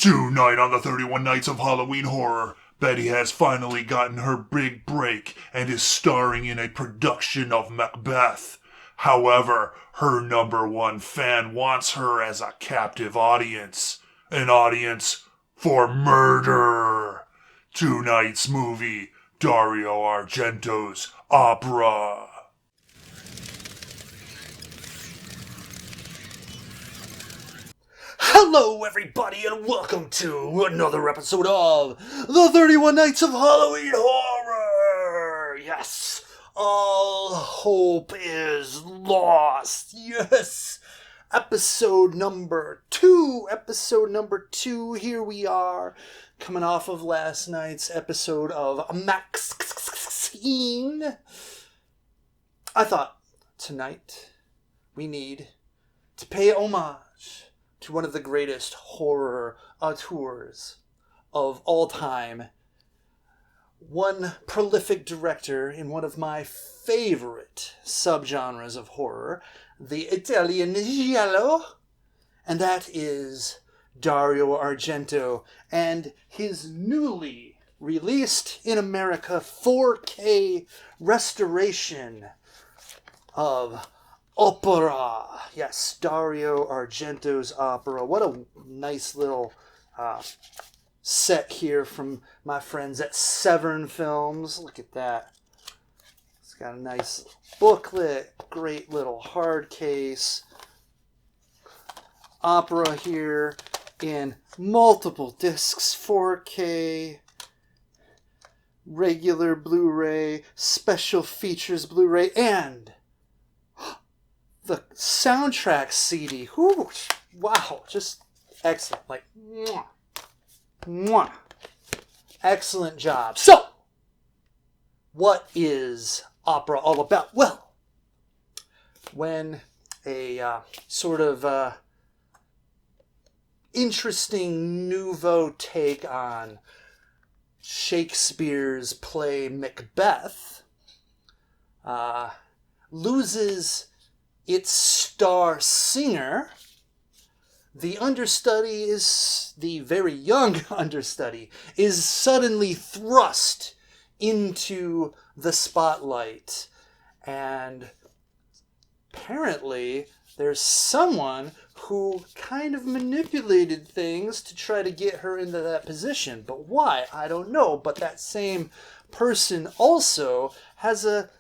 Tonight on the 31 Nights of Halloween Horror, Betty has finally gotten her big break and is starring in a production of Macbeth. However, her number one fan wants her as a captive audience. An audience for murder. Tonight's movie, Dario Argento's Opera. Hello everybody and welcome to another episode of the 31 Nights of Halloween Horror! Yes, all hope is lost. Yes, episode number 2. Here we are, coming off of last night's episode of Maxine. I thought tonight we need to pay homage to one of the greatest horror auteurs of all time. One prolific director in one of my favorite subgenres of horror, the Italian giallo, and that is Dario Argento and his newly released in America 4K restoration of Opera. Yes, Dario Argento's Opera. What a nice little set here from my friends at Severn Films. Look at that. It's got a nice booklet, great little hard case. Opera here in multiple discs, 4K, regular Blu-ray, special features Blu-ray, and the soundtrack CD. Whoo, wow, just excellent. Like, mwah, mwah. Excellent job. So, what is opera all about? Well, when a sort of interesting nouveau take on Shakespeare's play Macbeth loses its star singer, the understudy is, the very young understudy, is suddenly thrust into the spotlight. And apparently there's someone who kind of manipulated things to try to get her into that position. But why? I don't know. But that same person also has a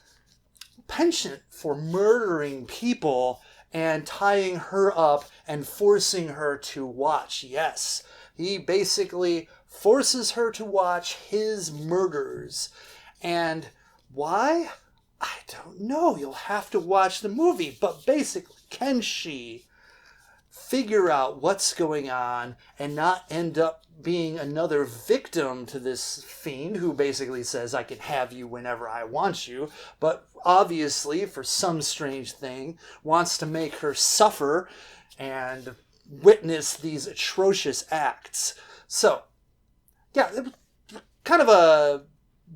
penchant for murdering people and tying her up and forcing her to watch. Yes, he basically forces her to watch his murders. And why? I don't know. You'll have to watch the movie. But basically, can she figure out what's going on and not end up being another victim to this fiend who basically says, I can have you whenever I want you, but obviously, for some strange thing, wants to make her suffer and witness these atrocious acts. So, yeah, it was kind of a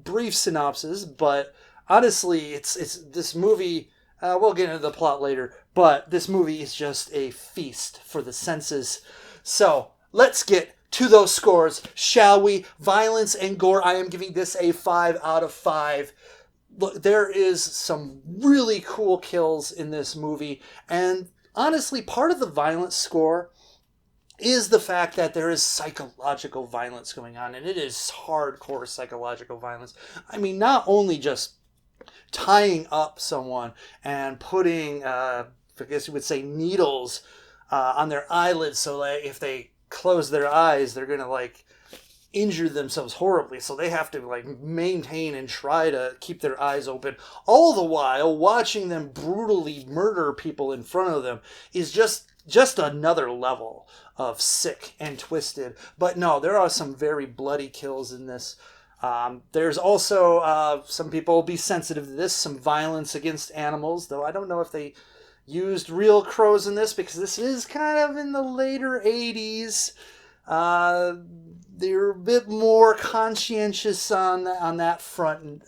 brief synopsis, but honestly, it's this movie. We'll get into the plot later, but this movie is just a feast for the senses. So let's get to those scores, shall we? Violence and gore. I am giving this a 5 out of 5. Look, there is some really cool kills in this movie, and honestly, part of the violence score is the fact that there is psychological violence going on, and it is hardcore psychological violence. I mean, not only just tying up someone and putting, I guess you would say, needles on their eyelids, so that if they close their eyes, they're going to, like, injure themselves horribly. So they have to, like, maintain and try to keep their eyes open. All the while, watching them brutally murder people in front of them is just another level of sick and twisted. But no, there are some very bloody kills in this. There's also, some people will be sensitive to this, some violence against animals, though I don't know if they used real crows in this, because this is kind of in the later 80s. They're a bit more conscientious on that front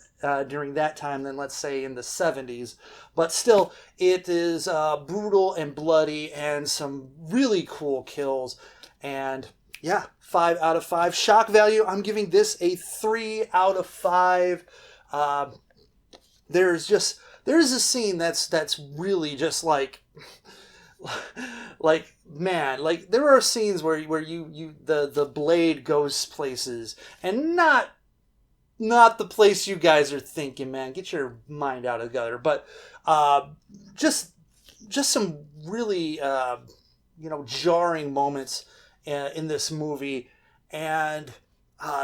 during that time than, let's say, in the 70s. But still, it is brutal and bloody and some really cool kills. And Yeah, 5 out of 5. Shock value, I'm giving this a 3 out of 5. Um, there's a scene that's really just like man, like there are scenes where you the blade goes places, and not the place you guys are thinking, man. Get your mind out of the gutter. But uh, just some really jarring moments in this movie, and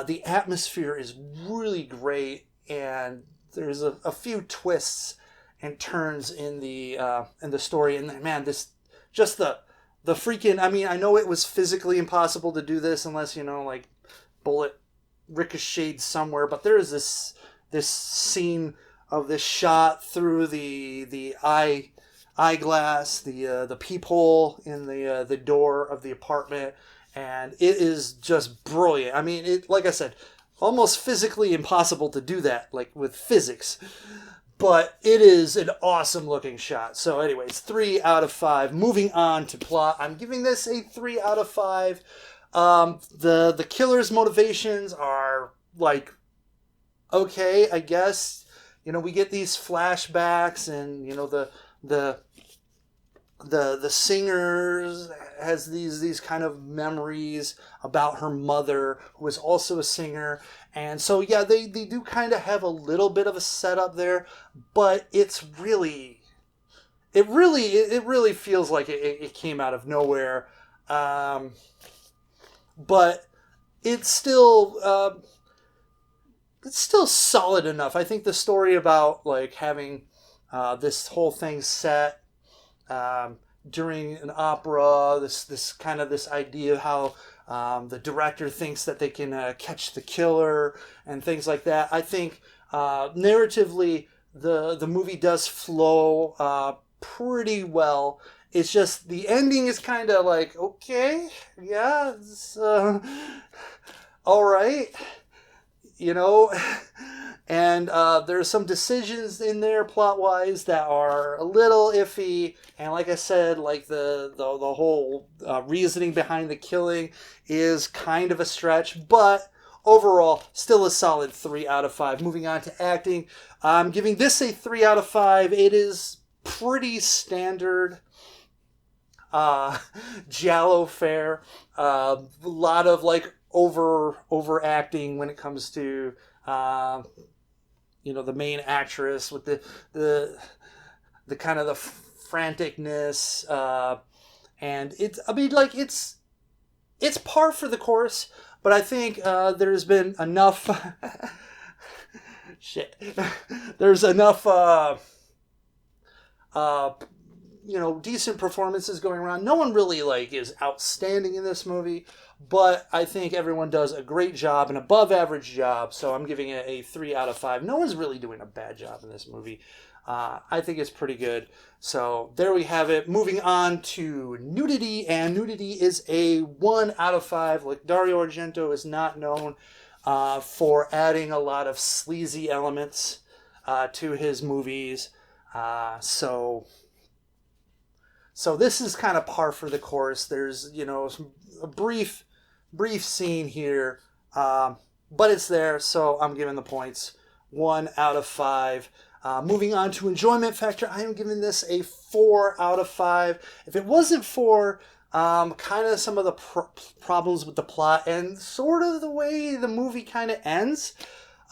the atmosphere is really great, and there's a few twists and turns in the story, and man, this just the freaking. I mean, I know it was physically impossible to do this unless like bullet ricocheted somewhere, but there is this scene of this shot through the eyeglass, the peephole in the door of the apartment, and it is just brilliant. I mean, it, like I said, almost physically impossible to do that, like with physics, but it is an awesome looking shot. So anyways, 3 out of 5. Moving on to plot, I'm giving this a 3 out of 5. The killer's motivations are like, okay, I guess, we get these flashbacks, and the singers has these kind of memories about her mother, who is also a singer, and so yeah, they do kind of have a little bit of a setup there, but it really feels like it came out of nowhere, but it's still solid enough. I think the story about like having this whole thing set during an opera, this idea of how the director thinks that they can catch the killer and things like that. I think narratively the movie does flow pretty well. It's just the ending is kind of like, okay, yeah, it's, all right, and there's some decisions in there plot wise that are a little iffy, and like I said, like the whole reasoning behind the killing is kind of a stretch, but overall still a solid 3 out of 5. Moving on to acting, I'm giving this a 3 out of 5. It is pretty standard giallo fare. A lot of like overacting when it comes to the main actress with the kind of the franticness, and it's par for the course, but I think there's been enough shit. There's enough decent performances going around. No one really like is outstanding in this movie, but I think everyone does a great job, an above average job, so I'm giving it a 3 out of 5. No one's really doing a bad job in this movie. I think it's pretty good. So there we have it. Moving on to Nudity, and Nudity is a 1 out of 5. Like, Dario Argento is not known for adding a lot of sleazy elements to his movies. So this is kind of par for the course. There's, a brief scene here, but it's there, so I'm giving the points 1 out of 5. Moving on to enjoyment factor, I am giving this a 4 out of 5. If it wasn't for kind of some of the problems with the plot and sort of the way the movie kind of ends,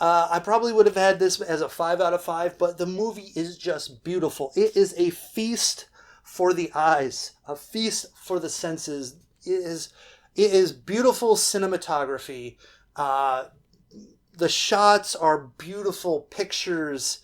I probably would have had this as a 5 out of 5, but the movie is just beautiful. It is a feast for the eyes, a feast for the senses. It is beautiful cinematography. The shots are beautiful pictures.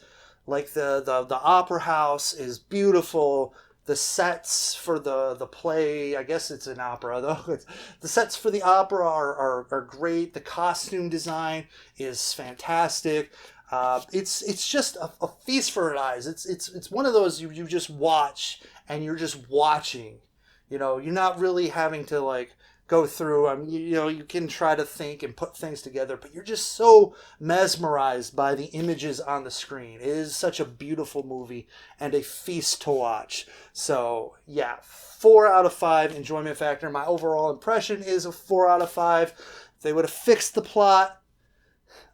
Like the opera house is beautiful. The sets for the play, I guess it's an opera though. The sets for the opera are great. The costume design is fantastic. It's just a feast for the eyes. It's one of those you just watch and you're just watching. You're not really having to like go through. You can try to think and put things together, but you're just so mesmerized by the images on the screen. It is such a beautiful movie and a feast to watch. So yeah, 4 out of 5 enjoyment factor. My overall impression is a 4 out of 5. If they would have fixed the plot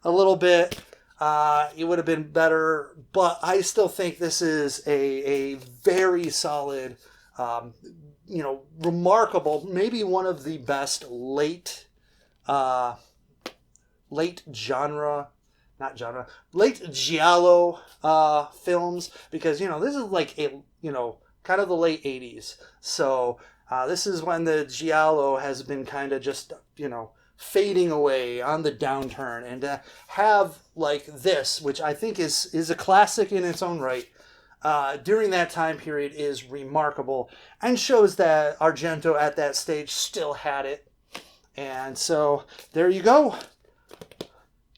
a little bit, it would have been better. But I still think this is a very solid, remarkable, maybe one of the best late giallo films, because this is like kind of the late 80s. So this is when the giallo has been kind of just fading away, on the downturn, and to have like this, which I think is a classic in its own right, during that time period, is remarkable, and shows that Argento at that stage still had it. And so there you go.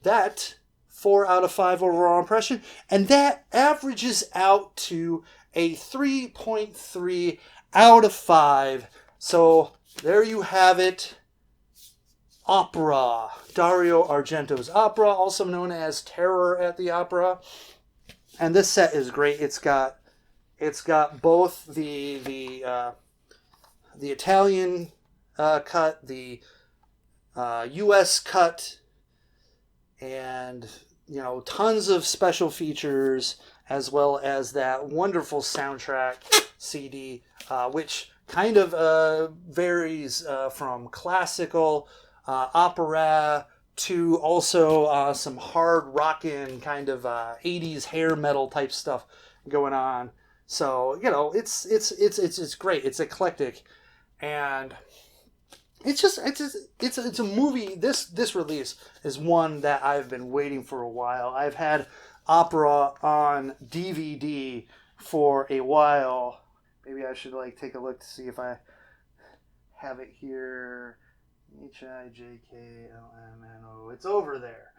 That 4 out of 5 overall impression, and that averages out to a 3.3 out of 5. So there you have it. Opera. Dario Argento's Opera, also known as Terror at the Opera. And this set is great. It's got both the Italian cut, the US cut, and tons of special features, as well as that wonderful soundtrack CD, which kind of varies from classical opera to also some hard rockin' kind of 80s hair metal type stuff going on. So it's great. It's eclectic, and it's a movie. This release is one that I've been waiting for a while. I've had Opera on DVD for a while. Maybe I should take a look to see if I have it here. HIJKLMNO. It's over there.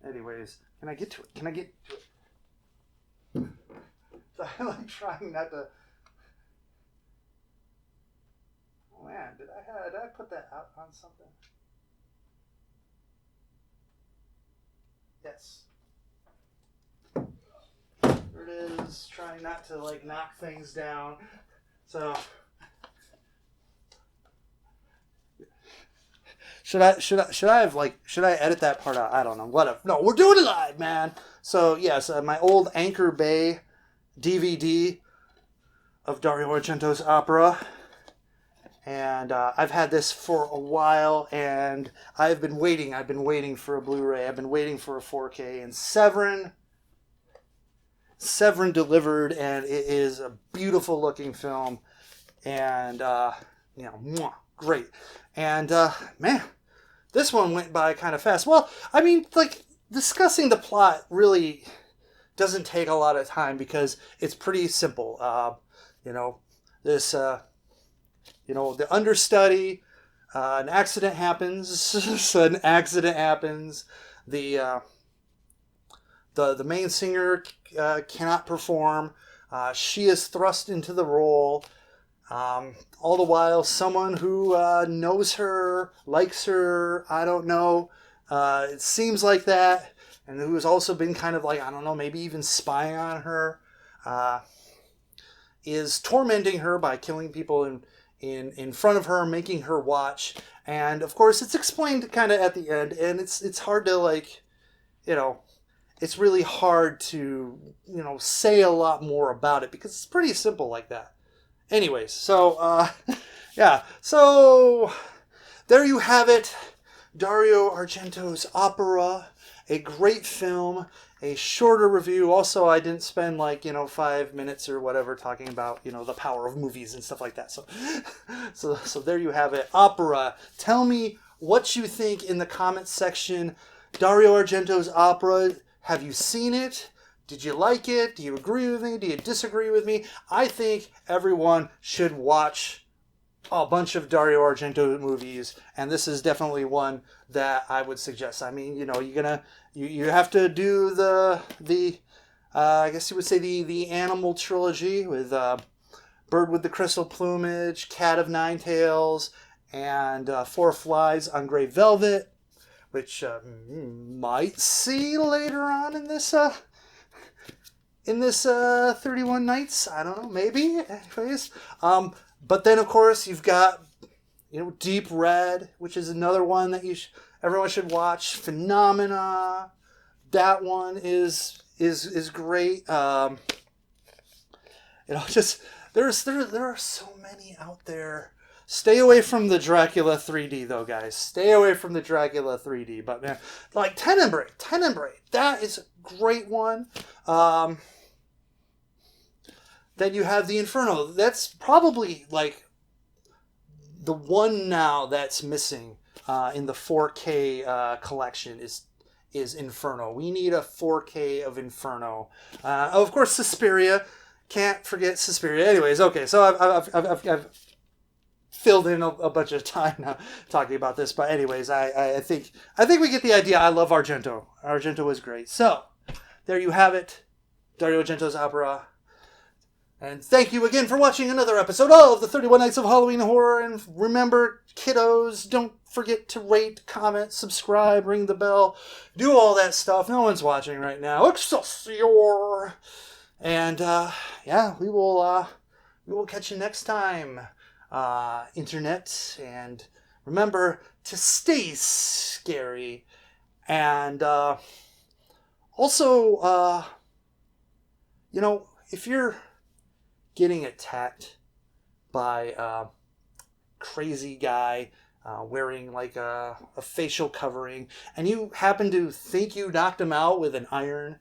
Anyways, can I get to it? So I'm trying not to. Oh man, did I put that out on something? Yes. There it is. Trying not to knock things down. So should I edit that part out? I don't know. Whatever. No, we're doing it live, man. So yes, my old Anchor Bay DVD of Dario Argento's Opera. And I've had this for a while, and I've been waiting. I've been waiting for a Blu-ray. I've been waiting for a 4K, and Severin delivered, and it is a beautiful looking film, and great. And man, this one went by kind of fast. Well, I mean, discussing the plot really doesn't take a lot of time, because it's pretty simple. The understudy, an accident happens. The main singer cannot perform. She is thrust into the role. All the while, someone who knows her, likes her, I don't know, it seems like that, and who has also been kind of maybe even spying on her, is tormenting her by killing people in front of her, making her watch. And of course, it's explained kind of at the end, and it's hard to it's really hard to say a lot more about it, because it's pretty simple like that. Anyways, so yeah, so there you have it. Dario Argento's Opera, a great film, a shorter review. Also, I didn't spend 5 minutes or whatever talking about the power of movies and stuff like that. So there you have it. Opera. Tell me what you think in the comments section. Dario Argento's Opera. Have you seen it? Did you like it? Do you agree with me? Do you disagree with me? I think everyone should watch a bunch of Dario Argento movies, and this is definitely one that I would suggest. I mean, you have to do the I guess you would say the animal trilogy with Bird with the Crystal Plumage, Cat of Nine Tails, and Four Flies on Grey Velvet, which might see later on in this 31 Nights. I don't know, maybe. Anyways, But then, of course, you've got, Deep Red, which is another one that everyone should watch. Phenomena, that one is great. Just there are so many out there. Stay away from the Dracula 3D though, guys. Stay away from the Dracula 3D. But man, like Tenebrae, that is a great one. Then you have the Inferno. That's probably like the one now that's missing in the 4K collection is Inferno. We need a 4K of Inferno. Of course, Suspiria. Can't forget Suspiria. Anyways, okay, so I've filled in a bunch of time now talking about this, but anyways, I think we get the idea. I love Argento. Argento was great. So there you have it, Dario Argento's opera. And thank you again for watching another episode of the 31 Nights of Halloween Horror. And remember, kiddos, don't forget to rate, comment, subscribe, ring the bell, do all that stuff. No one's watching right now. Excelsior! And we will catch you next time, internet. And remember to stay scary. And also, if you're getting attacked by a crazy guy wearing like a facial covering, and you happen to think you knocked him out with an iron,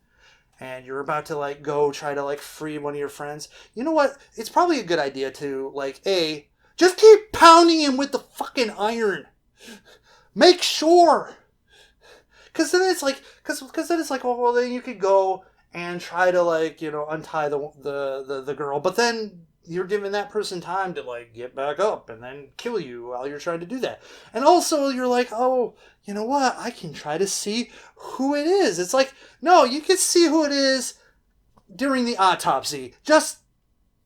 and you're about to like go try to like free one of your friends, you know what? It's probably a good idea to like, just keep pounding him with the fucking iron. Make sure. Because then it's like, well, then you could go and try to like, untie the girl, but then you're giving that person time to like get back up and then kill you while you're trying to do that. And also you're like, oh, you know what? I can try to see who it is. It's like, no, you can see who it is during the autopsy. Just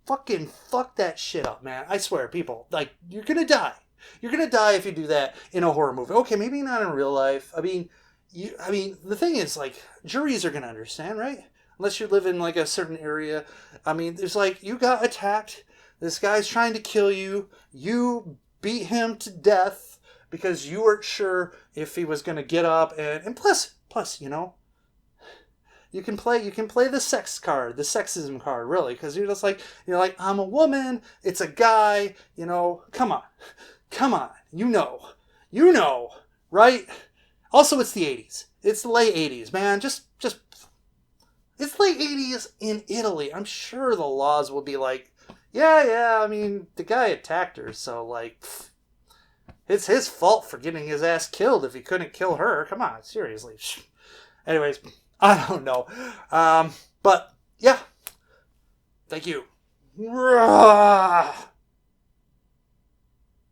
fucking fuck that shit up, man. I swear, people, like, you're gonna die. You're gonna die if you do that in a horror movie. Okay, maybe not in real life. I mean, the thing is, like, juries are gonna understand, right? Unless you live in like a certain area. I mean, there's like, you got attacked. This guy's trying to kill you. You beat him to death because you weren't sure if he was going to get up. And plus, you can play the sex card, the sexism card, really, because you're just like, I'm a woman. It's a guy. Come on. You know, right? Also, it's the 80s. It's the late 80s, man. Just. It's late 80s in Italy. I'm sure the laws will be like, yeah, I mean, the guy attacked her, so, like, it's his fault for getting his ass killed if he couldn't kill her. Come on, seriously. Anyways, I don't know. But, yeah. Thank you.